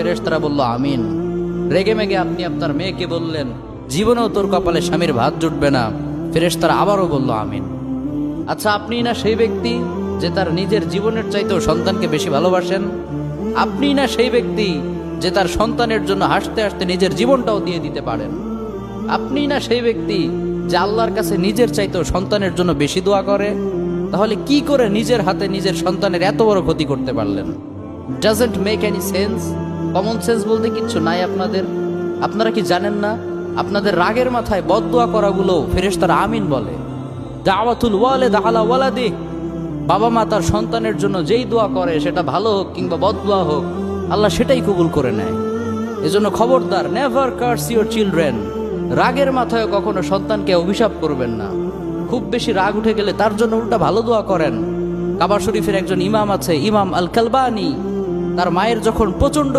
ফেরেশতারা বলল আমিন। রেগে মেগে আপনি আপনার মেয়েকে বললেন জীবনেও তোর কপালে স্বামীর ভাত জুটবে না, ফেরেশতারা আবারও বলল আমিন। আচ্ছা, আপনি না সেই ব্যক্তি যে তার নিজের জীবনের চাইতেও সন্তানকে বেশি ভালোবাসেন? আপনি না সেই ব্যক্তি যে তার সন্তানের জন্য হাসতে হাসতে নিজের জীবনটাও দিয়ে দিতে পারেন? আপনি না সেই ব্যক্তি যে আল্লাহর কাছে নিজের চাইতেও সন্তানের জন্য বেশি দোয়া করে? তাহলে কি করে নিজের হাতে নিজের সন্তানের এত বড় ক্ষতি করতে পারলেন? Doesn't make any sense. Common sense বলতে কিচ্ছু নাই আপনাদের? আপনারা কি জানেন না আপনাদের রাগের মাথায় বদদোয়া করাগুলো ফেরেশতারা আমিন বলে? দাওয়াতুল ওয়ালিদ আলা ওয়ালাদি, বাবা মা তার সন্তানের জন্য যেই দোয়া করে সেটা ভালো হোক কিংবা বদদোয়া হোক, আল্লাহ সেটাই কবুল করে নেয়। এজন্য খবরদার, নেভার কার্স ইউর চিলড্রেন। রাগের মাথায় কখনো সন্তানকে অভিশাপ করবেন না। খুব বেশি রাগ উঠে গেলে তার জন্য উল্টা ভালো দোয়া করেন। কাবা শরীফের একজন ইমাম আছে, ইমাম আল কালবানি, তার মায়ের যখন প্রচন্ড